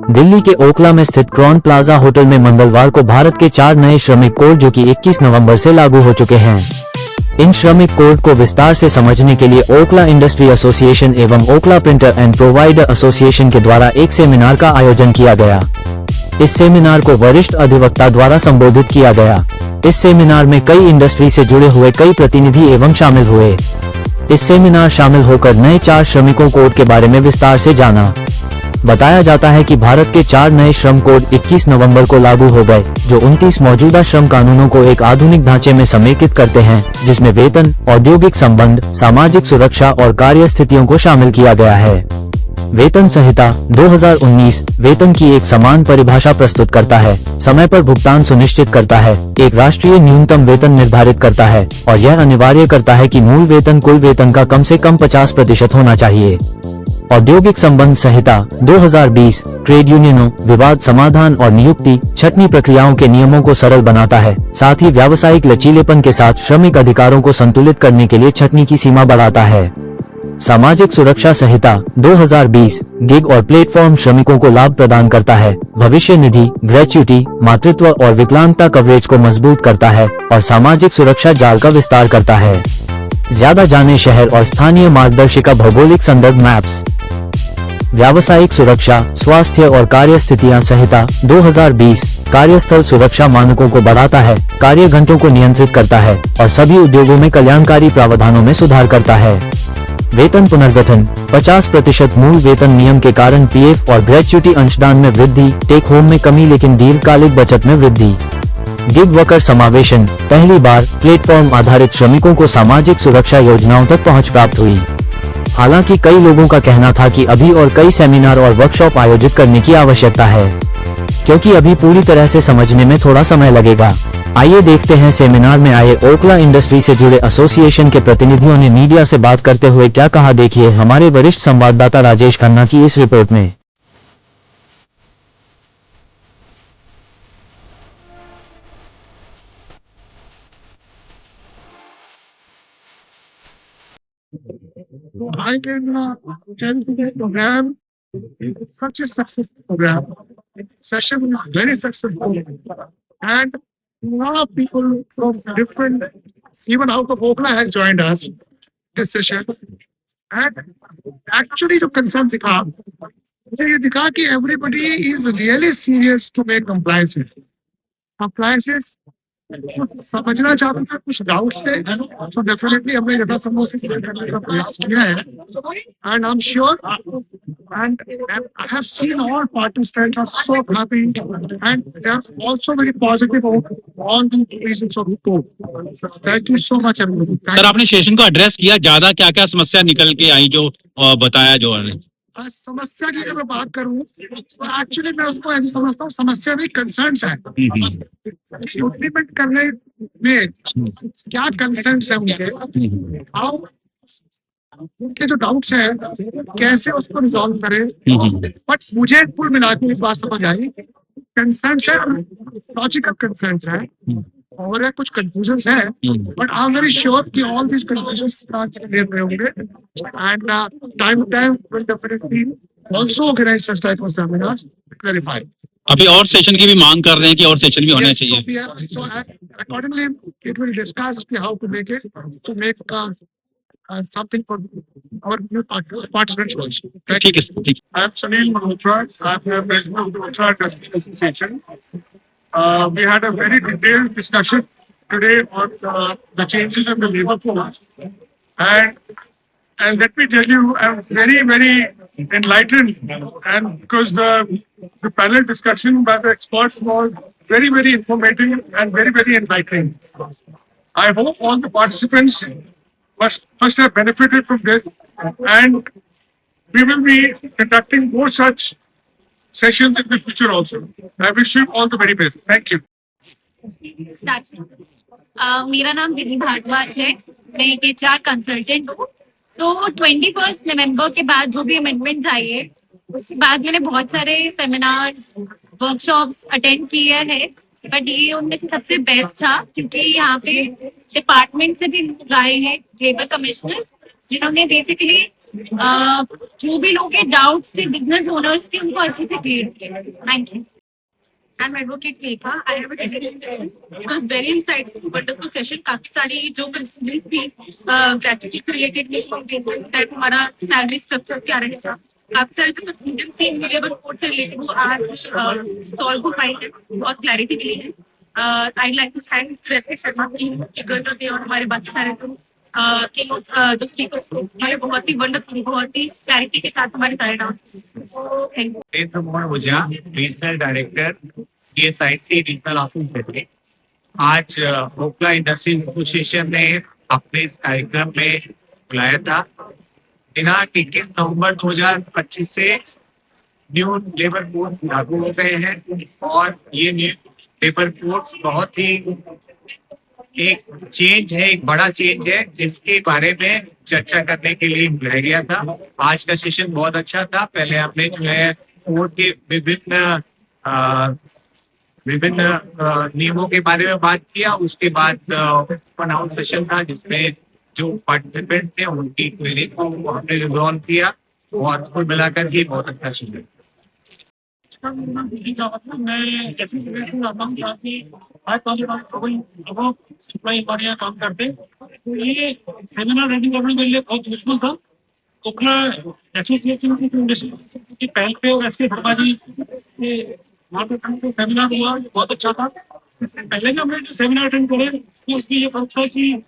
दिल्ली के ओखला में स्थित क्रॉन प्लाजा होटल में मंगलवार को भारत के 4 नए श्रमिक कोड जो कि 21 नवंबर से लागू हो चुके हैं। इन श्रमिक कोड को विस्तार से समझने के लिए ओखला इंडस्ट्री एसोसिएशन एवं Okhla printer and provider association के द्वारा एक सेमिनार का आयोजन किया गया। इस सेमिनार को वरिष्ठ अधिवक्ता द्वारा संबोधित किया गया। इस सेमिनार में कई इंडस्ट्री से जुड़े हुए कई प्रतिनिधि एवं शामिल हुए। इस सेमिनार शामिल होकर नए 4 श्रमिकों कोड के बारे में विस्तार से जाना। बताया जाता है कि भारत के 4 नए श्रम कोड 21 नवंबर को लागू हो गए, जो 29 मौजूदा श्रम कानूनों को एक आधुनिक ढांचे में समेकित करते हैं, जिसमें वेतन, औद्योगिक संबंध, सामाजिक सुरक्षा और कार्य स्थितियों को शामिल किया गया है। वेतन संहिता 2019 वेतन की एक समान परिभाषा प्रस्तुत करता है, समय पर भुगतान सुनिश्चित करता है, एक राष्ट्रीय न्यूनतम वेतन निर्धारित करता है और यह अनिवार्य करता है कि मूल वेतन कुल वेतन का कम से कम 50% होना चाहिए। औद्योगिक संबंध संहिता 2020 ट्रेड यूनियनों, विवाद समाधान और नियुक्ति, छंटनी प्रक्रियाओं के नियमों को सरल बनाता है, साथ ही व्यावसायिक लचीलेपन के साथ श्रमिक अधिकारों को संतुलित करने के लिए छंटनी की सीमा बढ़ाता है। सामाजिक सुरक्षा संहिता 2020 गिग और प्लेटफॉर्म श्रमिकों को लाभ प्रदान करता है, भविष्य निधि, ग्रेच्युटी, मातृत्व और विकलांगता कवरेज को मजबूत करता है और सामाजिक सुरक्षा जाल का विस्तार करता है। ज्यादा जाने शहर और स्थानीय मार्गदर्शिका भौगोलिक संदर्भ मैप्स। व्यावसायिक सुरक्षा, स्वास्थ्य और कार्य स्थितियां संहिता 2020 कार्यस्थल सुरक्षा मानकों को बढ़ाता है, कार्य घंटों को नियंत्रित करता है और सभी उद्योगों में कल्याणकारी प्रावधानों में सुधार करता है। वेतन पुनर्गठन 50% मूल वेतन नियम के कारण पीएफ और ग्रेच्युटी अंशदान में वृद्धि, टेक होम में कमी लेकिन दीर्घकालिक बचत में वृद्धि। गिग वर्कर समावेशन पहली बार प्लेटफॉर्म आधारित श्रमिकों को सामाजिक सुरक्षा योजनाओं तक पहुंच प्राप्त हुई। हालांकि कई लोगों का कहना था कि अभी और कई सेमिनार और वर्कशॉप आयोजित करने की आवश्यकता है, क्योंकि अभी पूरी तरह से समझने में थोड़ा समय लगेगा। आइए देखते हैं सेमिनार में आए ओखला इंडस्ट्री से जुड़े एसोसिएशन के प्रतिनिधियों ने मीडिया से बात करते हुए क्या कहा। देखिए हमारे वरिष्ठ संवाददाता राजेश खन्ना की इस रिपोर्ट में। I can tell you this program is such a successful program. Session is very successful, and a lot of people from different, even out of Oakland, has joined us this session. And actually, the concern दिखा, मुझे ये दिखा कि everybody is really serious to make compliances. Compliances कुछ समझना चाहते थे, कुछ डाउट्स थे, तो डेफिनेटली हमने यथासंभव से क्लियर करने का प्रयास किया है। And I am sure and I have seen all participants are so happy and they are also very positive about all the reasons of code. Thank you so much everyone. Sir आपने session को address किया, ज्यादा क्या क्या समस्या निकल के आई जो बताया जो समस्या की अगर मैं बात करूं तो एक्चुअली मैं उसको ऐसे समझता हूँ, समस्या नहीं कंसर्न्स है। इम्प्लीमेंट करने में क्या कंसर्न्स है उनके, हाउ उनके जो डाउट्स हैं कैसे उसको रिजॉल्व करें। बट मुझे कुल मिला के इस बात समझ आई, कंसर्न्स है, लॉजिकल कंसर्न्स है और है कुछ कंफ्यूजन्स है, but I am very sure कि ऑल दिस कंफ्यूजन्स क्लियर रहे होंगे and time to time will definitely also organise such type of seminars clarify. अभी और सेशन की भी मांग कर रहे हैं कि और सेशन भी होने चाहिए। So accordingly it will discuss how to make it to make something for our new participants also. ठीक है, ठीक। I am Sunil Malhotra. I am the president of the Malhotra Industry Association. We had a very detailed discussion today on the changes in the labor force, and let me tell you, I'm very enlightened, and because the panel discussion by the experts was very informative and very enlightening. I hope all the participants must have benefited from this, and we will be conducting more such sessions in the future also. I wish you all the very best. Thank you. मेरा नाम विधि भारद्वाज है, मैं एक HR consultant हूँ। सो 21 नवंबर के बाद जो भी अमेंडमेंट आए, उसके बाद मैंने बहुत सारे सेमिनार्स वर्कशॉप्स अटेंड किए हैं, बट ये उनमें से सबसे बेस्ट था क्योंकि यहाँ पे डिपार्टमेंट से भी लोग आए हैं, लेबर कमिश्नर्स, जिन्होंने बेसिकली जो भी लोग के डाउट्स थे बिजनेस ओनर्स के उनको अच्छे से क्लियर किया। Thank you. I'm Advocate Megha. I have a decision. It was very insightful, wonderful session. काफी सारी जो कंफ्यूजन थी ग्रेजुएटी से रिलेटेड सेट हमारा सैलरी स्ट्रक्चर क्या रहेगा, काफी सारी जो कंफ्यूजन थी लेबर कोड से रिलेटेड वो आज सॉल्व हो पाई है, बहुत क्लैरिटी मिली है। आई लाइक टू थैंक जैसे शर्मा टीम थे और हमारे बाकी सारे जो स्पीकर हमारे बहुत ही वंडरफुल, बहुत ही क्लैरिटी के साथ हमारे सारे dance. Thank you. Mr. Mohan regional director DSIC regional office Delhi. आज ओखला इंडस्ट्री एसोसिएशन ने अपने इस कार्यक्रम में बुलाया था। दिनांक 21 नवंबर 2025 से न्यू लेबर कोड्स लागू हो गए हैं और ये न्यू लेबर कोड्स बहुत ही एक चेंज है, एक बड़ा चेंज है, इसके बारे में चर्चा करने के लिए बुलाया गया था। आज का सेशन बहुत अच्छा था। पहले हमने जो है कोर्ट के विभिन्न नियमों के बारे में बात किया। उसके बाद ओपन हाउस सेशन था जिसमें जो पार्टिसिपेंट थे उनकी क्वेरी को हमने रिजॉल्व किया और कुल मिलाकर के बहुत अच्छा सेशन। मैं जैसे काम करते तो ये सेमिनार रेडी करने के लिए बहुत यूजफुल था। ओखला एसोसिएशन की पहल पे और एसके शर्मा जी वहाँ पे सेमिनार हुआ, बहुत अच्छा था। इससे पहले जो हमने जो सेमिनार अटेंड करे उसमें ये फर्क था कि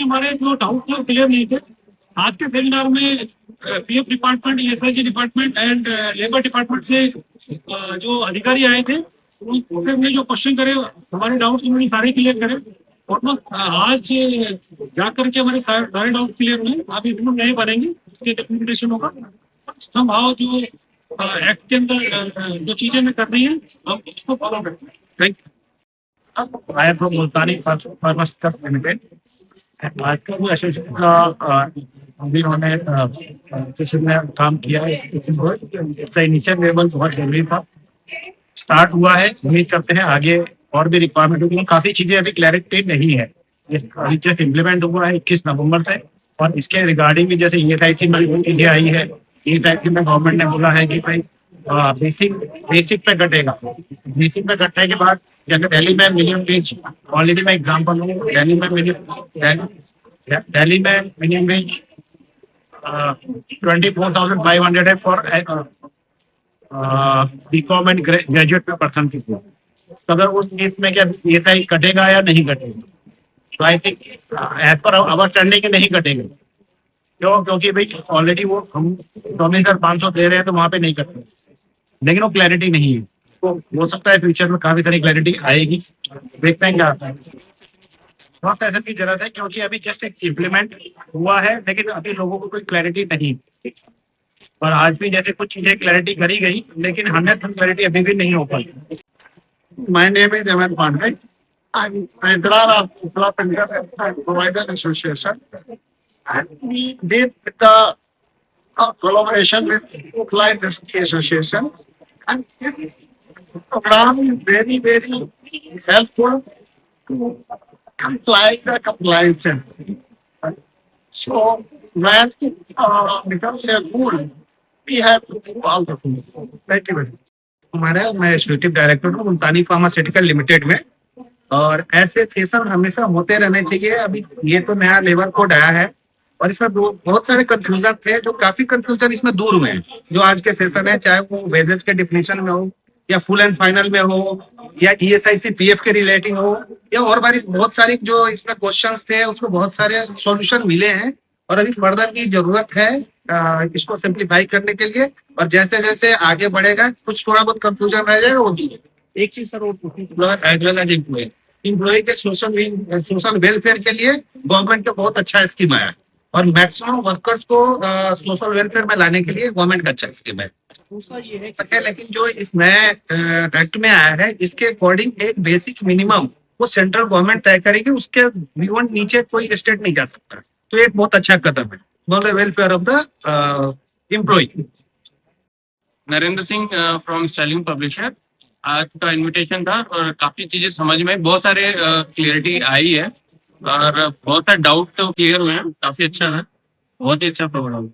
हमारे जो डाउट थे क्लियर नहीं थे। आज के सेमिनार में PF department, ESIG department and labour department से जो अधिकारी आए थे उनसे हमने जो क्वेश्चन करे हमारे डाउट्स उन्होंने सारे क्लियर करे और आज जा करके हमारे सारे डाउट क्लियर हुए। अभी रिपोर्ट नए बनेंगे, उसके डॉक्यूमेंटेशन होगा। हम आओ जो एक्ट के अंदर जो चीजें में कर रही हैं हम उसको फॉलो करते हैं। Thank you. I am from Multani pharmaceuticals limited. आज का वो एसोसिएशन का अभी उन्होंने में काम किया है। इसका इनिशियल लेवल बहुत जरूरी था, स्टार्ट हुआ है। उम्मीद करते हैं आगे और भी रिक्वायरमेंट होगी। काफी चीजें अभी क्लैरिटी नहीं है, अभी जस्ट इम्प्लीमेंट हुआ है 21 नवंबर से। और इसके रिगार्डिंग भी जैसे ESIC में इंडिया आई है, ESIC में गवर्नमेंट ने बोला है कि भाई बेसिक पे कटेगा। बेसिक पे कटने के बाद जैसे दिल्ली में मिनिमम वेज, ऑलरेडी मैं एग्जाम्पल हूँ, दिल्ली में मिनिमम वेज 24,500 है for BCom and graduate person की। तो अगर उस केस में क्या ESI कटेगा या नहीं कटेगा? तो I think as per our standing के नहीं कटेगा। क्यों? क्योंकि भाई ऑलरेडी वो हम 24,500 दे रहे हैं तो वहां पे नहीं कटते, लेकिन वो क्लैरिटी नहीं है। तो हो सकता है फ्यूचर में काफी सारी क्लैरिटी आएगी, देखते हैं क्या आता है। बहुत ऐसा की जरूरत है क्योंकि अभी जस्ट एक इम्प्लीमेंट हुआ है लेकिन अभी लोगों को कोई क्लैरिटी नहीं। और आज भी जैसे कुछ चीजें क्लैरिटी करी गई लेकिन 100% क्लैरिटी अभी भी नहीं हो पाई। My name is Evan Pandey. I'm Federal of Ookla Provider Association. And we did the collaboration with Ookla Industry Association. And this program is very, very helpful to comply the compliances. So when becomes a rule, we have to do all the things. Thank you very much. मैं executive director हूँ मुल्तानी pharmaceutical limited में। और ऐसे session हमेशा होते रहने चाहिए। अभी ये तो नया लेबर कोड आया है और इसमें बहुत सारे कंफ्यूजन थे, जो काफी कंफ्यूजन इसमें दूर हुए हैं। जो आज के सेशन है, चाहे वो वेजेस के डिफिनेशन में हो या फुल एंड फाइनल में हो या ESIC PF के रिलेटिंग हो या और बहुत सारी जो इसमें क्वेश्चंस थे उसमें बहुत सारे सॉल्यूशन मिले हैं। और अभी फर्दर की जरूरत है इसको सिंप्लीफाई करने के लिए। और जैसे जैसे आगे बढ़ेगा कुछ थोड़ा बहुत कंफ्यूजन रह जाएगा वो दूर। एक चीज सर एम्प्लॉय के सोशल वेलफेयर के लिए गवर्नमेंट का बहुत अच्छा स्कीम आया और मैक्सिमम वर्कर्स को सोशल वेलफेयर में लाने के लिए गवर्नमेंट का अच्छा स्कीम है। दूसरा ये है लेकिन जो इस नए एक्ट में आया है इसके अकॉर्डिंग एक बेसिक मिनिमम वो सेंट्रल गवर्नमेंट तय करेगी, उसके बियॉन्ड नीचे कोई स्टेट नहीं जा सकता। तो एक बहुत अच्छा कदम है for the welfare of the employ. Narendra Singh from styling publisher. आज का इनविटेशन था और काफी चीजें समझ में, बहुत सारे क्लियरिटी आई है और बहुत सारे डाउट तो क्लियर हुए हैं, काफी अच्छा है। बहुत ही अच्छा प्रोग्राम।